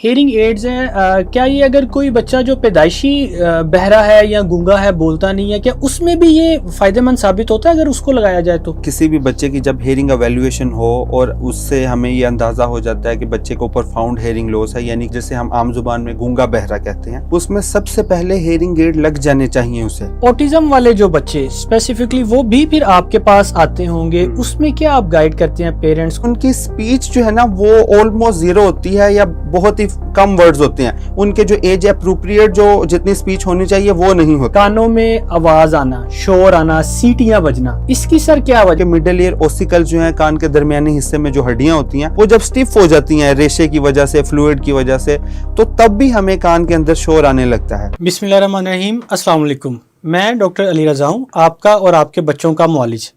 Hearing ads हैं, क्या ये अगर कोई बच्चा जो पैदाइशी बहरा है या गूंगा है, बोलता नहीं है, क्या उसमें भी ये फायदेमंद साबित होता है अगर उसको लगाया जाए तो? किसी भी बच्चे की जब हेयरिंग एवेल्युएशन हो और उससे हमें ये अंदाजा हो जाता है कि बच्चे को प्रोफाउंड हेयरिंग लॉस है, यानी जैसे हम आम जुबान में गूंगा बहरा कहते हैं, उसमें सबसे पहले हेयरिंग एड लग जाने चाहिए उसे। ऑटिज्म वाले जो बच्चे स्पेसिफिकली वो भी फिर आपके पास आते होंगे, उसमें क्या आप गाइड करते हैं पेरेंट्स? उनकी स्पीच जो है ना वो ऑलमोस्ट जीरो होती है या बहुत ही कम वर्ड्स होते हैं। उनके जो एज अप्रोप्रिएट जो जितनी स्पीच होनी चाहिए वो नहीं होती। कानों में आवाज आना, शोर आना, सीटियां बजना, इसकी सर क्या वजह? मिडिल ईयर ओसिकल जो है, कान के दरमियानी हिस्से में जो हड्डियां होती हैं वो जब स्टिफ हो जाती हैं रेशे की वजह से, फ्लूइड की वजह से, तो तब भी हमें कान के अंदर शोर आने लगता है। बिस्मिल्लाहिर्रहमानिर्रहीम, अस्सलाम वालेकुम। मैं डॉक्टर अली रज़ा हूँ, आपका और आपके बच्चों का मुआलिज।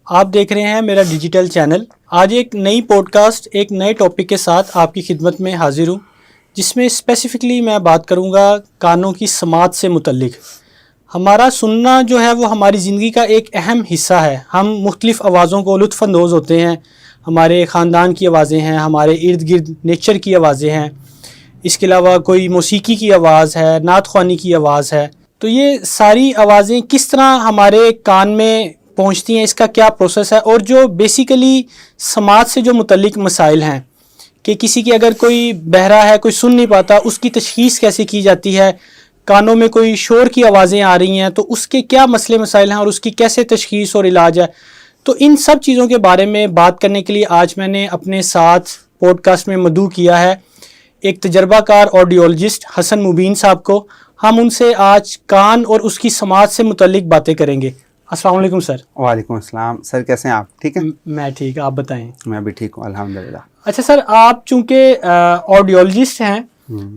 आप देख रहे हैं मेरा डिजिटल चैनल। आज एक नई पॉडकास्ट, एक नए टॉपिक के साथ आपकी खिदमत में हाजिर हूँ, जिसमें स्पेसिफ़िकली मैं बात करूँगा कानों की समात से मुतल्लिक। हमारा सुनना जो है वो हमारी ज़िंदगी का एक अहम हिस्सा है। हम मुख्तलिफ़ आवाज़ों को लुत्फ़अंदोज़ होते हैं। हमारे ख़ानदान की आवाज़ें हैं, हमारे इर्द गिर्द नेचर की आवाज़ें हैं, इसके अलावा कोई मौसीकी की आवाज़ है, नात ख़्वानी की आवाज़ है। तो ये सारी आवाज़ें किस तरह हमारे कान में पहुंचती हैं, इसका क्या प्रोसेस है, और जो बेसिकली समाज से जो मुतल्लिक मसाइल हैं कि किसी की अगर कोई बहरा है, कोई सुन नहीं पाता, उसकी तशख़ीस कैसे की जाती है, कानों में कोई शोर की आवाज़ें आ रही हैं तो उसके क्या मसले मसाइल हैं और उसकी कैसे तशख़ीस और इलाज है। तो इन सब चीज़ों के बारे में बात करने के लिए आज मैंने अपने साथ पॉडकास्ट में मदऊ किया है एक तजर्बाकार ऑडियोलॉजिस्ट हसन मुबीन साहब को। हम उनसे आज कान और उसकी समाज से मुतल्लिक बातें करेंगे। अस्सलाम वालेकुम सर। वालेकुम अस्सलाम सर, कैसे हैं आप? ठीक है? मैं ठीक, आप बताएं। मैं भी ठीक हूँ अल्हम्दुलिल्लाह। अच्छा सर, आप चूँकि ऑडियोलॉजिस्ट हैं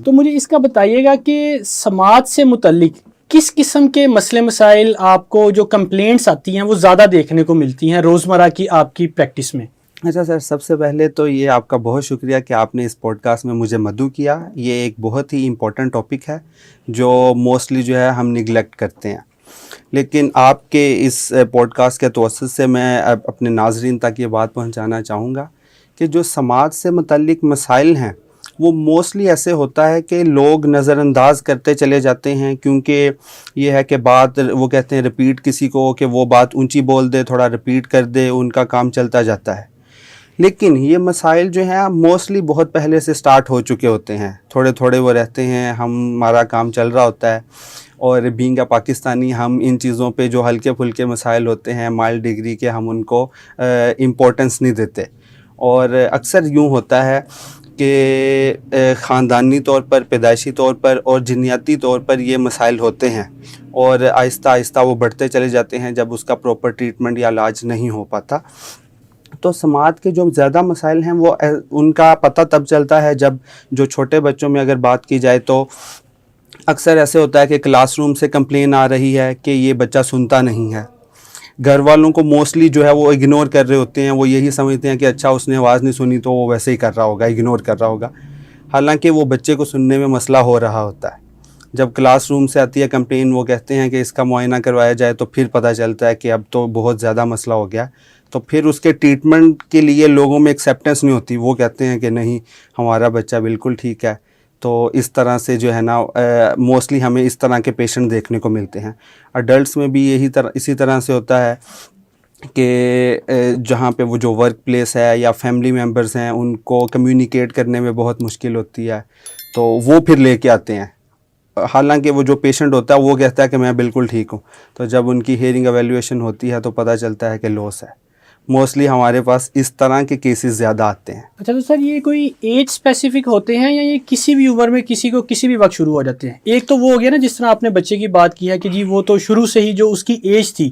तो मुझे इसका बताइएगा कि समाज से मुतल्लिक किस किस्म के मसले मसाइल आपको जो कंप्लेंट्स आती हैं वो ज़्यादा देखने को मिलती हैं रोज़मर्रा की आपकी प्रैक्टिस में? अच्छा सर, सबसे पहले तो ये आपका बहुत शुक्रिया कि आपने इस पॉडकास्ट में मुझे मदऊ किया। ये एक बहुत ही इम्पोर्टेंट टॉपिक है जो मोस्टली जो है हम निगलेक्ट करते हैं, लेकिन आपके इस पॉडकास्ट के तवस्सुत से मैं अपने नाज़रीन तक ये बात पहुंचाना चाहूँगा कि जो समाज से मुतल्लिक मसाइल हैं वो मोस्टली ऐसे होता है कि लोग नज़रअंदाज करते चले जाते हैं, क्योंकि ये है कि बात वो कहते हैं रिपीट किसी को कि वो बात ऊंची बोल दे, थोड़ा रिपीट कर दे, उनका काम चलता जाता है। लेकिन ये मसाइल जो हैं मोस्टली बहुत पहले से स्टार्ट हो चुके होते हैं, थोड़े थोड़े वो रहते हैं, हमारा काम चल रहा होता है और बीइंग अ पाकिस्तानी हम इन चीज़ों पे जो हल्के फुल्के मसाइल होते हैं माइल्ड डिग्री के, हम उनको इम्पोर्टेंस नहीं देते। और अक्सर यूँ होता है कि ख़ानदानी तौर पर, पैदाइशी तौर पर और जिन्याती तौर पर ये मसाइल होते हैं और आहिस्ता आहिस्ता वो बढ़ते चले जाते हैं जब उसका प्रॉपर ट्रीटमेंट या इलाज नहीं हो पाता। तो समाज के जो ज़्यादा मसाइल हैं वो उनका पता तब चलता है जब जो छोटे बच्चों में अगर बात की जाए तो अक्सर ऐसे होता है कि क्लासरूम से कंप्लेन आ रही है कि ये बच्चा सुनता नहीं है। घर वालों को मोस्टली जो है वो इग्नोर कर रहे होते हैं, वो यही समझते हैं कि अच्छा उसने आवाज़ नहीं सुनी तो वो वैसे ही कर रहा होगा, इग्नोर कर रहा होगा, हालांकि वो बच्चे को सुनने में मसला हो रहा होता है। जब क्लासरूम से आती है कंप्लेन, वो कहते हैं कि इसका मुआयना करवाया जाए, तो फिर पता चलता है कि अब तो बहुत ज़्यादा मसला हो गया। तो फिर उसके ट्रीटमेंट के लिए लोगों में एक्सेप्टेंस नहीं होती, वो कहते हैं कि नहीं हमारा बच्चा बिल्कुल ठीक है। तो इस तरह से जो है ना मोस्टली हमें इस तरह के पेशेंट देखने को मिलते हैं। अडल्ट्स में भी इसी तरह से होता है कि जहाँ पे वो जो वर्क प्लेस है या फैमिली मेम्बर्स हैं उनको कम्युनिकेट करने में बहुत मुश्किल होती है, तो वो फिर लेके आते हैं, हालांकि वो जो पेशेंट होता है वो कहता है कि मैं बिल्कुल ठीक हूँ। तो जब उनकी हेयरिंग एवेल्युएशन होती है तो पता चलता है कि लॉस है। मोस्टली हमारे पास इस तरह के केसेस ज़्यादा आते हैं। अच्छा, तो सर ये कोई एज स्पेसिफिक होते हैं या ये किसी भी उम्र में किसी को किसी भी वक्त शुरू हो जाते हैं? एक तो वो हो गया ना, जिस तरह आपने बच्चे की बात की है कि जी वो तो शुरू से ही जो उसकी एज थी,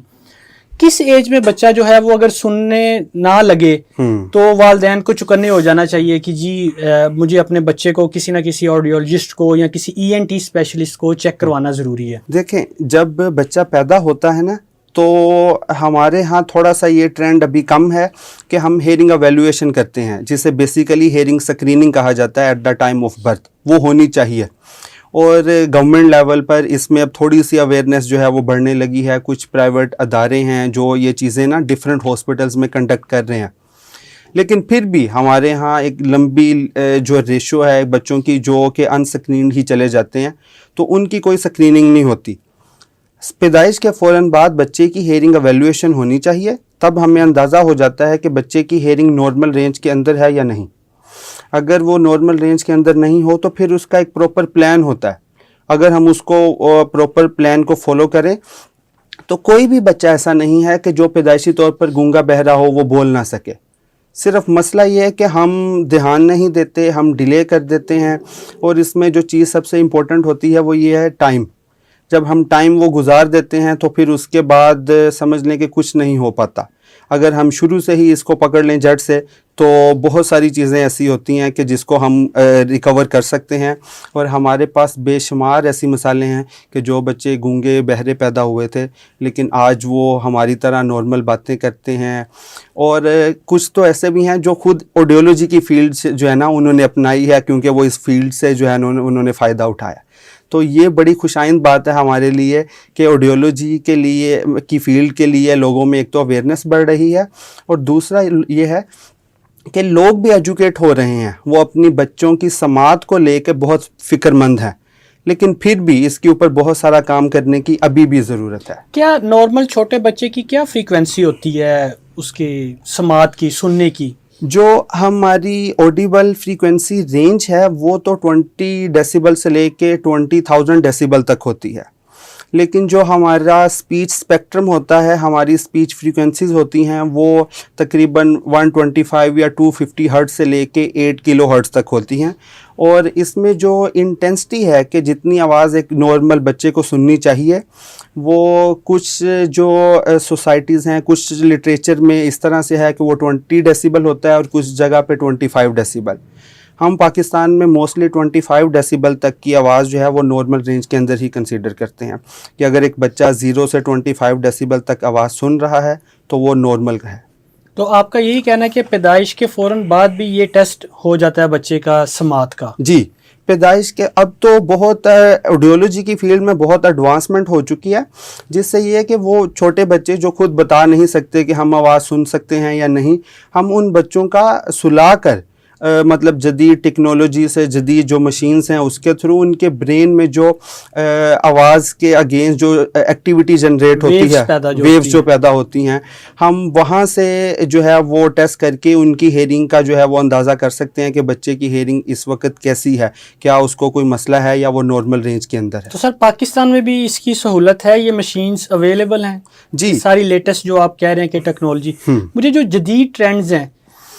किस एज में बच्चा जो है वो अगर सुनने ना लगे तो वालिदैन को चुकन्ने हो जाना चाहिए कि जी मुझे अपने बच्चे को किसी ना किसी ऑडियोलॉजिस्ट को या किसी ENT स्पेशलिस्ट को चेक करवाना ज़रूरी है? देखें, जब बच्चा पैदा होता है ना तो हमारे यहाँ थोड़ा सा ये ट्रेंड अभी कम है कि हम हेयरिंग एवेल्युएशन करते हैं, जिसे बेसिकली हेयरिंग स्क्रीनिंग कहा जाता है at the time of birth. वो होनी चाहिए और गवर्नमेंट लेवल पर इसमें अब थोड़ी सी अवेयरनेस जो है वो बढ़ने लगी है। कुछ प्राइवेट अदारे हैं जो ये चीज़ें ना डिफरेंट हॉस्पिटल्स में कंडक्ट कर रहे हैं, लेकिन फिर भी हमारे यहाँ एक लंबी जो रेशो है बच्चों की जो कि अनस्क्रीन्ड ही चले जाते हैं, तो उनकी कोई स्क्रीनिंग नहीं होती। पैदाइश के फ़ौरन बाद बच्चे की हेयरिंग एवेल्यूएशन होनी चाहिए, तब हमें अंदाज़ा हो जाता है कि बच्चे की हेयरिंग नॉर्मल रेंज के अंदर है या नहीं। अगर वो नॉर्मल रेंज के अंदर नहीं हो तो फिर उसका एक प्रॉपर प्लान होता है। अगर हम उसको प्रॉपर प्लान को फॉलो करें तो कोई भी बच्चा ऐसा नहीं है कि जो पैदाइशी तौर पर गूंगा बहरा हो वो बोल ना सके। सिर्फ मसला ये है कि हम ध्यान नहीं देते, हम डिले कर देते हैं। और इसमें जो चीज़ सबसे इम्पोर्टेंट होती है वो ये है टाइम। जब हम टाइम वो गुजार देते हैं तो फिर उसके बाद समझ लें कि कुछ नहीं हो पाता। अगर हम शुरू से ही इसको पकड़ लें जड़ से तो बहुत सारी चीज़ें ऐसी होती हैं कि जिसको हम रिकवर कर सकते हैं। और हमारे पास बेशुमार ऐसी मिसालें हैं कि जो बच्चे गूंगे बहरे पैदा हुए थे लेकिन आज वो हमारी तरह नॉर्मल बातें करते हैं। और कुछ तो ऐसे भी हैं जो खुद ऑडियोलॉजी की फील्ड से जो है ना उन्होंने अपनाई है, क्योंकि वो इस फील्ड से जो है उन्होंने फ़ायदा उठाया। तो ये बड़ी खुशाइंद बात है हमारे लिए कि ऑडियोलॉजी के लिए की फ़ील्ड के लिए लोगों में एक तो अवेयरनेस बढ़ रही है, और दूसरा ये है कि लोग भी एजुकेट हो रहे हैं। वो अपनी बच्चों की समात को लेकर बहुत फ़िक्रमंद हैं, लेकिन फिर भी इसके ऊपर बहुत सारा काम करने की अभी भी ज़रूरत है। क्या नॉर्मल छोटे बच्चे की क्या फ्रीक्वेंसी होती है उसके समात की, सुनने की? जो हमारी ऑडिबल फ्रीक्वेंसी रेंज है वो तो 20 डेसिबल से लेके 20,000 डेसिबल तक होती है। लेकिन जो हमारा स्पीच स्पेक्ट्रम होता है, हमारी स्पीच फ्रीक्वेंसीज होती हैं वो तकरीबन 125 या 250 हर्ट्ज से लेके 8 किलो हर्ट्ज तक होती हैं। और इसमें जो इंटेंसिटी है कि जितनी आवाज़ एक नॉर्मल बच्चे को सुननी चाहिए, वो कुछ जो सोसाइटीज़ हैं, कुछ लिटरेचर में इस तरह से है कि वो 20 डेसिबल होता है और कुछ जगह पे 25 डेसिबल। हम पाकिस्तान में मोस्टली 25 डेसिबल तक की आवाज़ जो है वो नॉर्मल रेंज के अंदर ही कंसीडर करते हैं कि अगर एक बच्चा 0 से 25 डेसिबल तक आवाज़ सुन रहा है तो वो नॉर्मल है। तो आपका यही कहना है कि पैदाइश के फ़ौरन बाद भी ये टेस्ट हो जाता है बच्चे का समात का? जी, पैदाइश के अब तो बहुत ऑडियोलॉजी की फील्ड में बहुत एडवांसमेंट हो चुकी है, जिससे ये है कि वो छोटे बच्चे जो खुद बता नहीं सकते कि हम आवाज़ सुन सकते हैं या नहीं, हम उन बच्चों का सुला कर मतलब जदीद टेक्नोलॉजी से जदीद जो मशीन्स हैं उसके थ्रू उनके ब्रेन में जो आवाज़ के अगेंस्ट जो एक्टिविटी जनरेट होती है, वेव्स जो पैदा होती हैं, हम वहाँ से जो है वो टेस्ट करके उनकी हेयरिंग का जो है वो अंदाज़ा कर सकते हैं कि बच्चे की हेयरिंग इस वक्त कैसी है, क्या उसको कोई मसला है या वो नॉर्मल रेंज के अंदर है। तो सर पाकिस्तान में भी इसकी सहूलत है, ये मशीन्स अवेलेबल हैं? जी, सारी लेटेस्ट जो आप कह रहे हैं कि टेक्नोलॉजी, मुझे जो जदीद ट्रेंड्स हैं,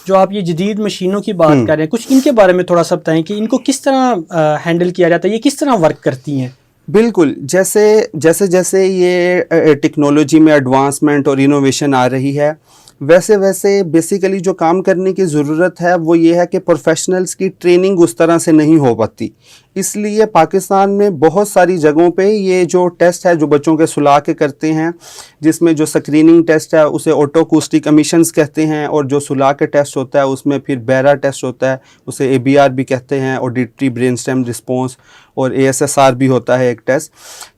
जो आप ये जदीद मशीनों की बात कर रहे हैं, कुछ इनके बारे में थोड़ा सा बताएं कि इनको किस तरह हैंडल किया जाता है, ये किस तरह वर्क करती हैं? बिल्कुल, जैसे जैसे जैसे ये टेक्नोलॉजी में एडवांसमेंट और इनोवेशन आ रही है, वैसे वैसे बेसिकली जो काम करने की ज़रूरत है वो ये है कि प्रोफेशनल्स की ट्रेनिंग उस तरह से नहीं हो पाती। इसलिए पाकिस्तान में बहुत सारी जगहों पे ये जो टेस्ट है जो बच्चों के सुला के करते हैं, जिसमें जो स्क्रीनिंग टेस्ट है उसे ऑटोकूस्टिक एमिशंस कहते हैं, और जो सुला के टेस्ट होता है उसमें फिर बैरा टेस्ट होता है, उसे ABR भी कहते हैं, ऑडिटरी ब्रेन स्टेम रिस्पॉन्स, और ASSR भी होता है एक टेस्ट।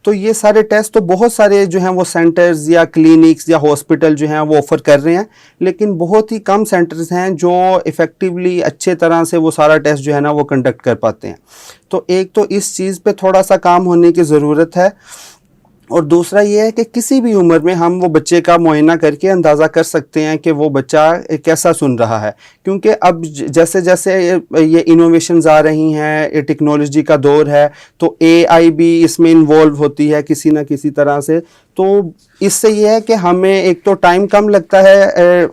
तो ये सारे टेस्ट तो बहुत सारे जो हैं वो सेंटर्स या क्लिनिक्स या हॉस्पिटल जो हैं वो ऑफ़र कर रहे हैं, लेकिन बहुत ही कम सेंटर्स हैं जो इफ़ेक्टिवली अच्छे तरह से वो सारा टेस्ट जो है ना वो कंडक्ट कर पाते हैं। तो एक तो इस चीज़ पे थोड़ा सा काम होने की ज़रूरत है, और दूसरा ये है कि किसी भी उम्र में हम वो बच्चे का मुआयना करके अंदाज़ा कर सकते हैं कि वो बच्चा कैसा सुन रहा है, क्योंकि अब जैसे जैसे ये इनोवेशंस आ रही हैं, ये टेक्नोलॉजी का दौर है, तो AI भी इसमें इन्वॉल्व होती है किसी ना किसी तरह से। तो इससे ये है कि हमें एक तो टाइम कम लगता है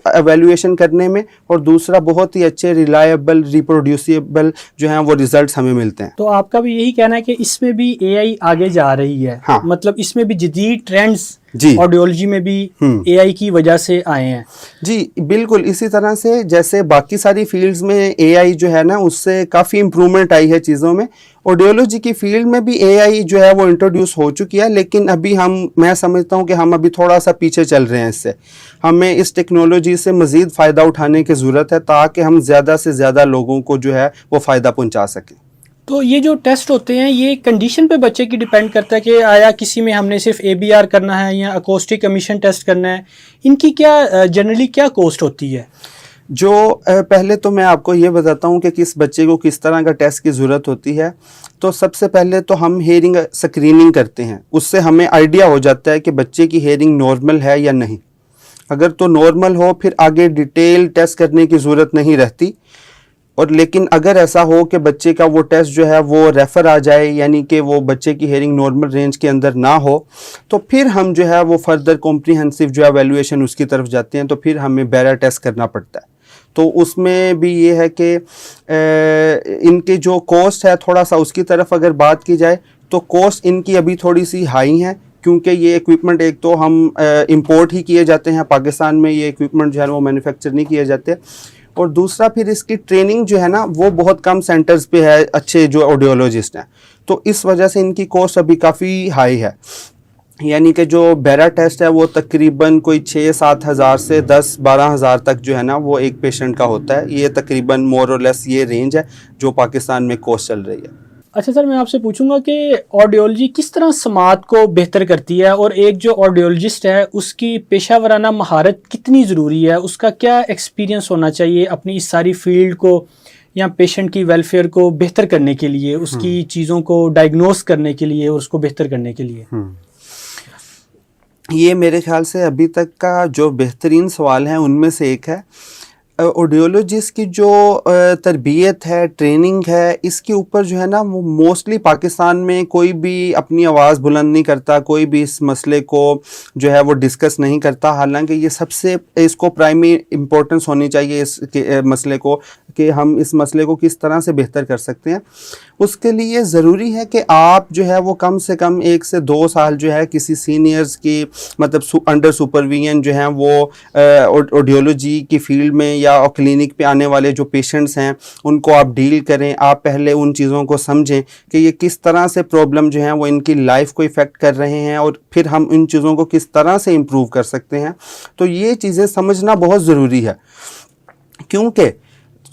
एवेल्यूएशन करने में, और दूसरा बहुत ही अच्छे रिलायबल रिप्रोड्यूसिबल जो हैं वो रिजल्ट्स हमें मिलते हैं। तो आपका भी यही कहना है कि इसमें भी AI आगे जा रही है? हाँ, मतलब इसमें भी जदीद ट्रेंड्स जी ऑडियोलॉजी में भी AI की वजह से आए हैं? जी बिल्कुल, इसी तरह से जैसे बाकी सारी फील्ड्स में AI जो है ना उससे काफ़ी इम्प्रूवमेंट आई है चीज़ों में, ऑडियोलॉजी की फील्ड में भी AI जो है वो इंट्रोड्यूस हो चुकी है, लेकिन अभी मैं समझता हूँ कि हम अभी थोड़ा सा पीछे चल रहे हैं इससे। हमें इस टेक्नोलॉजी से मज़ीद फ़ायदा उठाने की ज़रूरत है ताकि हम ज़्यादा से ज़्यादा लोगों को जो है वो फ़ायदा पहुँचा सकें। तो ये जो टेस्ट होते हैं ये कंडीशन पे बच्चे की डिपेंड करता है कि आया किसी में हमने सिर्फ ABR करना है या अकोस्टिक एमिशन टेस्ट करना है, इनकी क्या जनरली क्या कॉस्ट होती है? जो पहले तो मैं आपको ये बताता हूँ कि किस बच्चे को किस तरह का टेस्ट की ज़रूरत होती है। तो सबसे पहले तो हम हेयरिंग स्क्रीनिंग करते हैं, उससे हमें आइडिया हो जाता है कि बच्चे की हेयरिंग नॉर्मल है या नहीं। अगर तो नॉर्मल हो फिर आगे डिटेल टेस्ट करने की ज़रूरत नहीं रहती। और लेकिन अगर ऐसा हो कि बच्चे का वो टेस्ट जो है वो रेफ़र आ जाए, यानी कि वो बच्चे की हेयरिंग नॉर्मल रेंज के अंदर ना हो, तो फिर हम जो है वो फर्दर कॉम्प्रिहेंसिव जो एवेल्यूएशन उसकी तरफ जाते हैं। तो फिर हमें बैरा टेस्ट करना पड़ता है। तो उसमें भी ये है कि इनके जो कॉस्ट है थोड़ा सा उसकी तरफ अगर बात की जाए तो कॉस्ट इनकी अभी थोड़ी सी हाई है, क्योंकि ये इक्विपमेंट एक तो हम इंपोर्ट ही किए जाते हैं, पाकिस्तान में ये इक्विपमेंट जो है वो मैन्युफैक्चर नहीं किए जाते। और दूसरा फिर इसकी ट्रेनिंग जो है ना वो बहुत कम सेंटर्स पे है अच्छे जो ऑडियोलॉजिस्ट हैं, तो इस वजह से इनकी कॉस्ट अभी काफ़ी हाई है। यानी कि जो बैरा टेस्ट है वो तकरीबन कोई 6-7 हज़ार से 10-12 हज़ार तक जो है ना वो एक पेशेंट का होता है। ये तकरीबन मोर और लेस ये रेंज है जो पाकिस्तान में कॉस्ट चल रही है। अच्छा सर, मैं आपसे पूछूंगा कि ऑडियोलॉजी किस तरह समात को बेहतर करती है, और एक जो ऑडियोलॉजिस्ट है उसकी पेशा वराना महारत कितनी ज़रूरी है, उसका क्या एक्सपीरियंस होना चाहिए अपनी इस सारी फील्ड को या पेशेंट की वेलफेयर को बेहतर करने के लिए, उसकी चीज़ों को डायग्नोस करने के लिए और उसको बेहतर करने के लिए। ये मेरे ख्याल से अभी तक का जो बेहतरीन सवाल है उनमें से एक है। ऑडियोलॉजिस्ट की जो तरबियत है, ट्रेनिंग है, इसके ऊपर जो है ना वो मोस्टली पाकिस्तान में कोई भी अपनी आवाज़ बुलंद नहीं करता, कोई भी इस मसले को जो है वो डिस्कस नहीं करता। हालांकि ये सबसे इसको प्राइमरी इम्पोर्टेंस होनी चाहिए इस मसले को, कि हम इस मसले को किस तरह से बेहतर कर सकते हैं। उसके लिए ज़रूरी है कि आप जो है वो कम से कम 1 से 2 साल जो है किसी सीनियर्स की मतलब अंडर सुपरविजन जो है वो ऑडियोलॉजी की फील्ड में या क्लिनिक पे आने वाले जो पेशेंट्स हैं उनको आप डील करें। आप पहले उन चीज़ों को समझें कि ये किस तरह से प्रॉब्लम जो है वो इनकी लाइफ को इफ़ेक्ट कर रहे हैं और फिर हम इन चीज़ों को किस तरह से इम्प्रूव कर सकते हैं। तो ये चीज़ें समझना बहुत ज़रूरी है, क्योंकि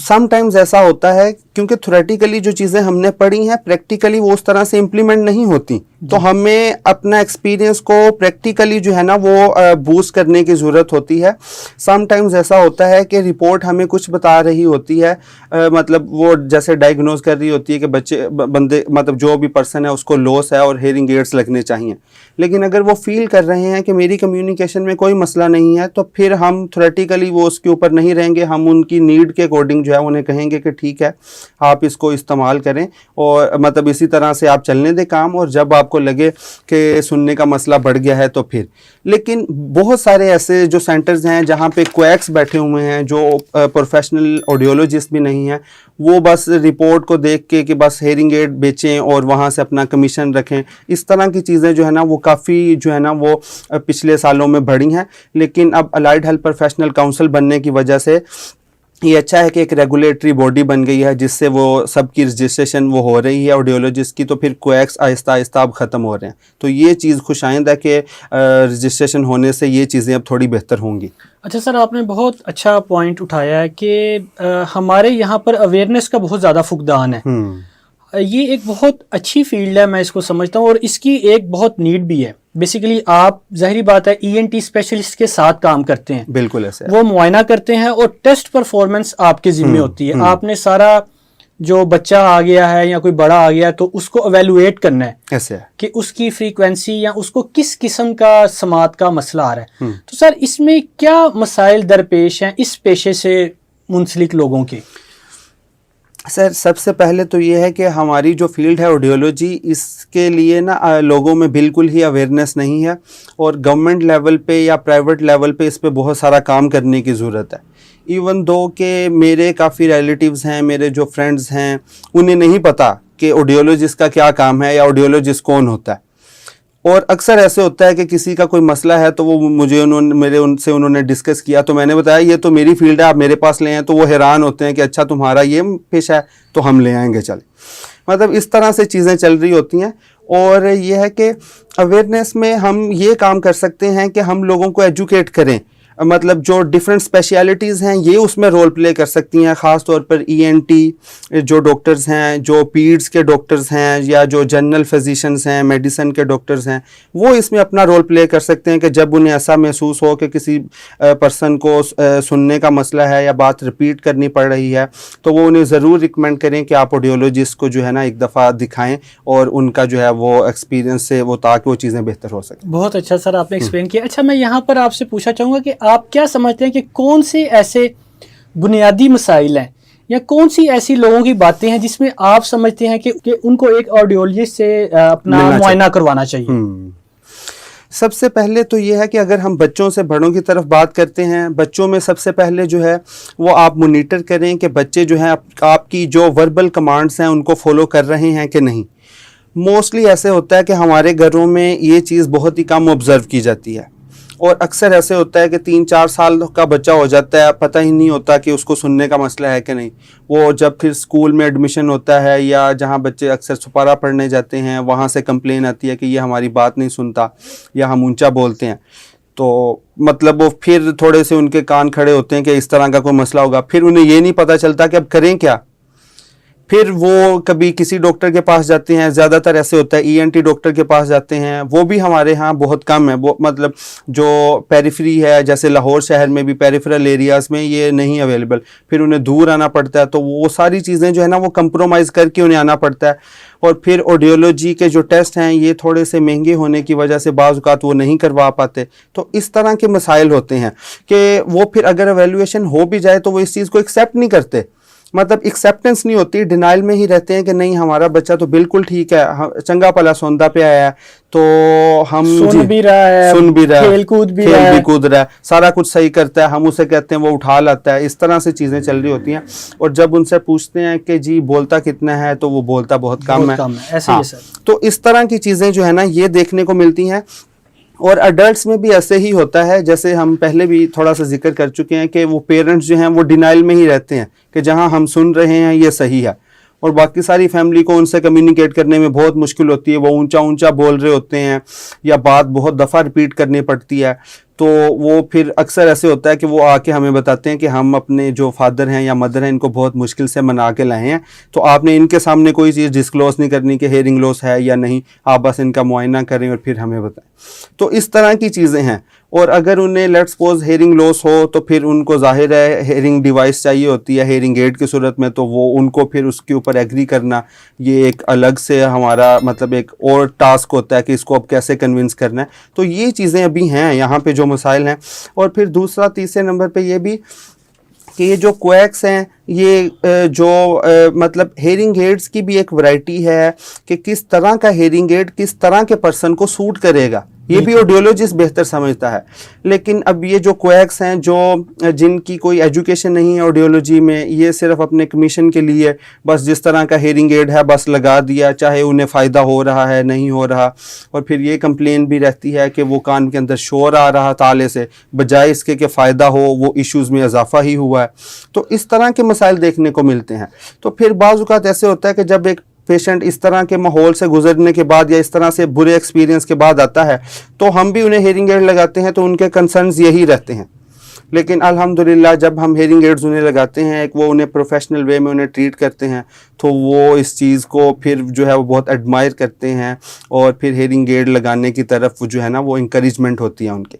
समटाइम्स ऐसा होता है क्योंकि थ्योरेटिकली जो चीज़ें हमने पढ़ी हैं प्रैक्टिकली वो उस तरह से इम्प्लीमेंट नहीं होती। तो हमें अपना एक्सपीरियंस को प्रैक्टिकली जो है ना वो बूस्ट करने की ज़रूरत होती है। समटाइम्स ऐसा होता है कि रिपोर्ट हमें कुछ बता रही होती है, मतलब वो जैसे डायग्नोज कर रही होती है कि बंदे मतलब जो भी पर्सन है उसको लॉस है और हेयरिंग एड्स लगने चाहिए। लेकिन अगर वो फील कर रहे हैं कि मेरी कम्युनिकेशन में कोई मसला नहीं है, तो फिर हम थ्योरेटिकली वो उसके ऊपर नहीं रहेंगे। हम उनकी नीड के अकॉर्डिंग जो है उन्हें कहेंगे कि ठीक है आप इसको इस्तेमाल करें और मतलब इसी तरह से आप चलने दें काम, और जब आपको लगे कि सुनने का मसला बढ़ गया है तो फिर। लेकिन बहुत सारे ऐसे जो सेंटर्स हैं जहाँ पे क्वैक्स बैठे हुए हैं जो प्रोफेशनल ऑडियोलॉजिस्ट भी नहीं हैं, वो बस रिपोर्ट को देख के कि बस हेयरिंग एड बेचें और वहाँ से अपना कमीशन रखें। इस तरह की चीज़ें जो है ना वो काफ़ी जो है ना वो पिछले सालों में बढ़ी हैं। लेकिन अब अलाइड हेल्थ प्रोफेशनल काउंसिल बनने की वजह से ये अच्छा है कि एक रेगुलेटरी बॉडी बन गई है जिससे वो सबकी रजिस्ट्रेशन वो हो रही है ऑडियोलॉजिस्ट की, तो फिर क्वैक्स आहिस्ता आहिस्ता अब ख़त्म हो रहे हैं। तो ये चीज़ खुशाइंद है कि रजिस्ट्रेशन होने से ये चीज़ें अब थोड़ी बेहतर होंगी। अच्छा सर, आपने बहुत अच्छा पॉइंट उठाया है कि हमारे यहाँ पर अवेयरनेस का बहुत ज़्यादा फुकदान है। ये एक बहुत अच्छी फील्ड है, मैं इसको समझता हूँ, और इसकी एक बहुत नीड भी है। बेसिकली आप जाहिर बात है ENT स्पेशलिस्ट के साथ काम करते हैं। बिल्कुल ऐसे वो मुआयना करते हैं और टेस्ट परफॉर्मेंस आपके जिम्मे होती है। आपने सारा जो बच्चा आ गया है या कोई बड़ा आ गया है तो उसको एवेलुएट करना है ऐसे कि उसकी फ्रीक्वेंसी या उसको किस किस्म का समात का मसला आ रहा है। तो सर इसमें क्या मसाइल दरपेश हैं इस पेशे से मुंसलिक लोगों के? सर सबसे पहले तो ये है कि हमारी जो फील्ड है ऑडियोलॉजी, इसके लिए ना लोगों में बिल्कुल ही अवेयरनेस नहीं है, और गवर्नमेंट लेवल पे या प्राइवेट लेवल पे इस पे बहुत सारा काम करने की ज़रूरत है। इवन दो कि मेरे काफ़ी रिलेटिव्स हैं, मेरे जो फ्रेंड्स हैं, उन्हें नहीं पता कि ऑडियोलॉजिस्ट का क्या काम है या ऑडियोलॉजिस्ट कौन होता है। और अक्सर ऐसे होता है कि किसी का कोई मसला है तो वो उन्होंने डिस्कस किया, तो मैंने बताया ये तो मेरी फील्ड है, आप मेरे पास ले आए, तो वो हैरान होते हैं कि अच्छा तुम्हारा ये पेशा है तो हम ले आएंगे चले। मतलब इस तरह से चीज़ें चल रही होती हैं। और ये है कि अवेयरनेस में हम ये काम कर सकते हैं कि हम लोगों को एजुकेट करें। मतलब जो डिफरेंट स्पेशलिटीज़ हैं ये उसमें रोल प्ले कर सकती हैं, ख़ास तौर पर ENT जो डॉक्टर्स हैं, जो पीड्स के डॉक्टर्स हैं, या जो जनरल फिजिशंस हैं, मेडिसिन के डॉक्टर्स हैं, वो इसमें अपना रोल प्ले कर सकते हैं कि जब उन्हें ऐसा महसूस हो कि किसी पर्सन को सुनने का मसला है या बात रिपीट करनी पड़ रही है, तो वो उन्हें ज़रूर रिकमेंड करें कि आप ऑडियोलॉजिस्ट को जो है ना एक दफ़ा दिखाएं और उनका जो है वो एक्सपीरियंस से वो, ताकि वो चीज़ें बेहतर हो सकें। बहुत अच्छा सर आपने एक्सप्लेन किया। अच्छा, मैं यहाँ पर आपसे पूछना चाहूँगा कि आप क्या समझते हैं कि कौन से ऐसे बुनियादी मसाइल हैं या कौन सी ऐसी लोगों की बातें हैं जिसमें आप समझते हैं कि उनको एक ऑडियोलॉजिस्ट से अपना मुआयना करवाना चाहिए? सबसे पहले तो ये है कि अगर हम बच्चों से बड़ों की तरफ बात करते हैं, बच्चों में सबसे पहले जो है वो आप मॉनिटर करें कि बच्चे जो हैं आपकी जो वर्बल कमांड्स हैं उनको फॉलो कर रहे हैं कि नहीं। मोस्टली ऐसे होता है कि हमारे घरों में ये चीज़ बहुत ही कम ऑब्ज़र्व की जाती है, और अक्सर ऐसे होता है कि 3-4 साल का बच्चा हो जाता है, पता ही नहीं होता कि उसको सुनने का मसला है कि नहीं। वो जब फिर स्कूल में एडमिशन होता है या जहाँ बच्चे अक्सर सुपारा पढ़ने जाते हैं, वहाँ से कंप्लेन आती है कि ये हमारी बात नहीं सुनता या हम ऊंचा बोलते हैं, तो मतलब वो फिर थोड़े से उनके कान खड़े होते हैं कि इस तरह का कोई मसला होगा। फिर उन्हें ये नहीं पता चलता कि अब करें क्या। फिर वो कभी किसी डॉक्टर के पास जाते हैं, ज़्यादातर ऐसे होता है ENT डॉक्टर के पास जाते हैं, वो भी हमारे यहाँ बहुत कम है। वो मतलब जो पेरिफेरी है, जैसे लाहौर शहर में भी पेरिफेरल एरियाज़ में ये नहीं अवेलेबल, फिर उन्हें दूर आना पड़ता है, तो वो सारी चीज़ें जो है ना वो कंप्रोमाइज़ करके उन्हें आना पड़ता है। और फिर ऑडियोलॉजी के जो टेस्ट हैं ये थोड़े से महंगे होने की वजह से बाज़ औक़ात वो नहीं करवा पाते। तो इस तरह के मसाइल होते हैं कि वो फिर अगर एवेल्युएशन हो भी जाए तो वो इस चीज़ को एक्सेप्ट नहीं करते, मतलब एक्सेप्टेंस नहीं होती, डिनाइल में ही रहते हैं कि नहीं हमारा बच्चा तो बिल्कुल ठीक है, चंगा भला सौंदा पे आया है, तो हम सुन भी रहा है, खेल कूद भी रहा है, सारा कुछ सही करता है, हम उसे कहते हैं वो उठा लाता है। इस तरह से चीज़ें चल रही होती हैं। और जब उनसे पूछते हैं कि जी बोलता कितना है, तो वो बोलता बहुत कम है। ऐसे ही है सर। तो इस तरह की चीज़ें जो है ना ये देखने को मिलती हैं। और अडल्ट्स में भी ऐसे ही होता है, जैसे हम पहले भी थोड़ा सा जिक्र कर चुके हैं कि वो पेरेंट्स जो हैं वो डिनाइल में ही रहते हैं कि जहां हम सुन रहे हैं ये सही है, और बाकी सारी फैमिली को उनसे कम्युनिकेट करने में बहुत मुश्किल होती है। वो ऊंचा ऊंचा बोल रहे होते हैं या बात बहुत दफ़ा रिपीट करनी पड़ती है, तो वो फिर अक्सर ऐसे होता है कि वो आके हमें बताते हैं कि हम अपने जो फादर हैं या मदर हैं इनको बहुत मुश्किल से मना के लाए हैं, तो आपने इनके सामने कोई चीज़ डिस्क्लोज नहीं करनी कि हेयरिंग लॉस है या नहीं, आप बस इनका मुआयना करें और फिर हमें बताएं। तो इस तरह की चीज़ें हैं। और अगर उन्हें लेट्स सपोज हेयरिंग लॉस हो तो फिर उनको जाहिर है हेयरिंग डिवाइस चाहिए होती है हेयरिंग एड की सूरत में, तो वो उनको फिर उसके ऊपर एग्री करना ये एक अलग से हमारा मतलब एक और टास्क होता है कि इसको अब कैसे कन्विंस करना है। तो ये चीज़ें अभी हैं यहाँ पे जो मसाइल हैं। और फिर दूसरा तीसरे नंबर पे ये भी कि ये जो क्वैक्स हैं ये मतलब हेयरिंग एड्स की भी एक वैरायटी है कि किस तरह का हेयरिंग एड किस तरह के पर्सन को सूट करेगा, ये भी ऑडियोलॉजिस्ट बेहतर समझता है। लेकिन अब ये जो क्वैक्स हैं जो जिनकी कोई एजुकेशन नहीं है ऑडियोलॉजी में, ये सिर्फ अपने कमीशन के लिए बस जिस तरह का हेयरिंग एड है बस लगा दिया, चाहे उन्हें फ़ायदा हो रहा है नहीं हो रहा। और फिर ये कंप्लेन भी रहती है कि वो कान के अंदर शोर आ रहा ताले से, बजाय इसके कि फ़ायदा हो वो इश्यूज़ में इजाफा ही हुआ है। तो इस तरह के मसाइल देखने को मिलते हैं। तो फिर बाज़ औक़ात ऐसे होता है कि जब एक पेशेंट इस तरह के माहौल से गुजरने के बाद या इस तरह से बुरे एक्सपीरियंस के बाद आता है तो हम भी उन्हें हेयरिंग एड लगाते हैं, तो उनके कंसर्न्स यही रहते हैं। लेकिन अल्हम्दुलिल्लाह जब हम हेयरिंग एड्स उन्हें लगाते हैं, एक वो उन्हें प्रोफेशनल वे में उन्हें ट्रीट करते हैं, तो वो इस चीज़ को फिर जो है वो बहुत एडमायर करते हैं और फिर हेयरिंग एड लगाने की तरफ जो है ना वो इंकरेजमेंट होती है उनके।